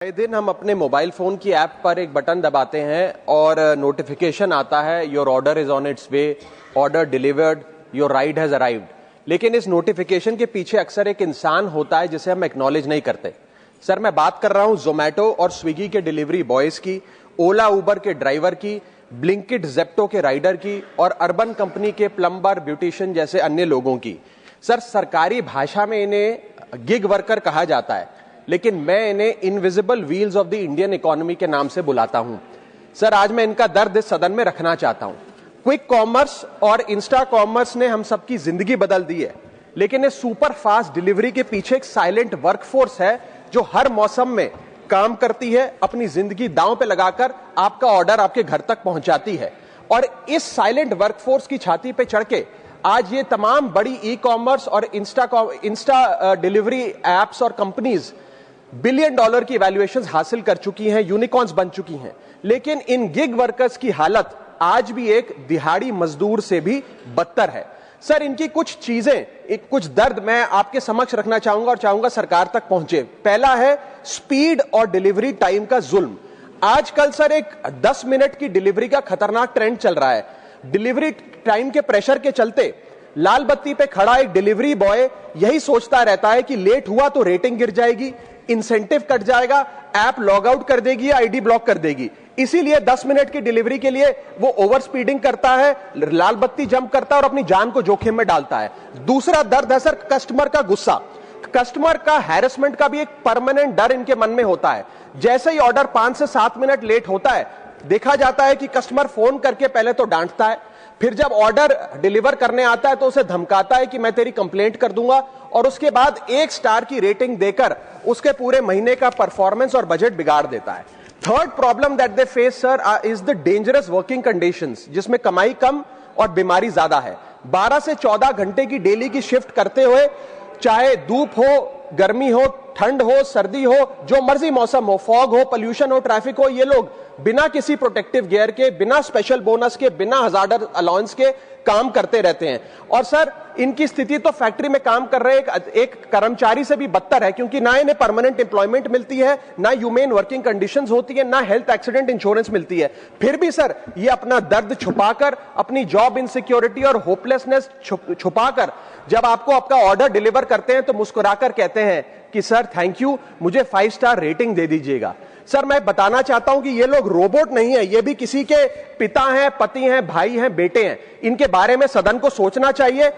आए दिन हम अपने मोबाइल फोन की ऐप पर एक बटन दबाते हैं और नोटिफिकेशन आता है, your order is on it's way, order delivered, your ride has arrived. लेकिन इस नोटिफिकेशन के पीछे अक्सर एक इंसान होता है जिसे हम एक्नॉलेज नहीं करते। सर, मैं बात कर रहा हूं जोमेटो और स्विगी के डिलीवरी बॉयज की, ओला उबर के ड्राइवर की, ब्लिंकिट जेप्टो के राइडर की और अर्बन कंपनी के प्लम्बर, ब्यूटिशियन जैसे अन्य लोगों की। सर, सरकारी भाषा में इन्हें गिग वर्कर कहा जाता है, लेकिन मैं इन्हें invisible wheels of the Indian economy के नाम से बुलाता हूं। सर, आज मैं इनका दर्द इस सदन में रखना चाहता हूं। क्विक कॉमर्स और इंस्टा कॉमर्स ने हम सबकी जिंदगी बदल दी है, लेकिन इस सुपर फास्ट डिलीवरी के पीछे एक साइलेंट वर्कफोर्स है जो हर मौसम में काम करती है, अपनी जिंदगी दांव पे लगाकर आपका ऑर्डर आपके घर तक पहुंचाती है। और इस साइलेंट वर्कफोर्स की छाती पे चढ़ के आज ये तमाम बड़ी ई कॉमर्स और इंस्टा डिलीवरी एप्स और कंपनीज बिलियन डॉलर की वैल्यूएशंस हासिल कर चुकी हैं, यूनिकॉर्न्स बन चुकी हैं। लेकिन इन गिग वर्कर्स की हालत आज भी एक दिहाड़ी मजदूर से भी बदतर है। सर, इनकी कुछ चीजें, कुछ दर्द मैं आपके समक्ष रखना चाहूंगा और चाहूंगा सरकार तक पहुंचे। पहला है स्पीड और डिलीवरी टाइम का जुल्म। आजकल सर एक 10 मिनट की डिलीवरी का खतरनाक ट्रेंड चल रहा है। डिलीवरी टाइम के प्रेशर के चलते लाल बत्ती पे खड़ा एक डिलीवरी बॉय यही सोचता रहता है कि लेट हुआ तो रेटिंग गिर जाएगी, इंसेंटिव कट जाएगा, ऐप लॉग आउट कर देगी या आईडी ब्लॉक कर देगी। इसीलिए 10 मिनट की डिलीवरी के लिए वो ओवर स्पीडिंग करता है, लाल बत्ती जंप करता है और अपनी जान को जोखिम में डालता है। दूसरा दर्द है सर कस्टमर का गुस्सा। कस्टमर का हैरेसमेंट का भी एक परमानेंट डर इनके मन में होता है। जैसे ही ऑर्डर 5 से 7 मिनट लेट होता है, देखा जाता है कि कस्टमर फोन करके पहले तो डांटता है, फिर जब ऑर्डर डिलीवर करने आता है तो उसे धमकाता है कि मैं तेरी कंप्लेंट कर दूंगा, और उसके बाद 1 स्टार की रेटिंग देकर उसके पूरे महीने का परफॉर्मेंस और बजट बिगाड़ देता है। Third problem that they face sir is the dangerous working conditions, जिसमें कमाई कम और बीमारी ज्यादा है। 12 से 14 घंटे की डेली की शिफ्ट करते हुए, चाहे धूप हो, गर्मी हो, ठंड हो, सर्दी हो, जो मर्जी मौसम हो, फॉग हो, पोल्यूशन हो, ट्रैफिक हो, ये लोग बिना किसी प्रोटेक्टिव गियर के, बिना स्पेशल बोनस के, बिना हजार्डर अलाउंस के काम करते रहते हैं। और सर, इनकी स्थिति तो फैक्ट्री में काम कर रहे एक कर्मचारी से भी बदतर है, क्योंकि ना इन्हें परमानेंट एम्प्लॉयमेंट मिलती है, ना ह्यूमेन वर्किंग कंडीशंस होती है, ना हेल्थ एक्सीडेंट इंश्योरेंस मिलती है। फिर भी सर ये अपना दर्द छुपाकर, अपनी जॉब इनसिक्योरिटी और होपलेसनेस छुपाकर जब आपको आपका ऑर्डर डिलीवर करते हैं तो मुस्कुराकर कहते हैं कि सर थैंक यू, मुझे 5 स्टार रेटिंग दे दीजिएगा। सर, मैं बताना चाहता हूं कि ये लोग रोबोट नहीं है, ये भी किसी के पिता हैं, पति हैं, भाई हैं, बेटे हैं। इनके बारे में सदन को सोचना चाहिए।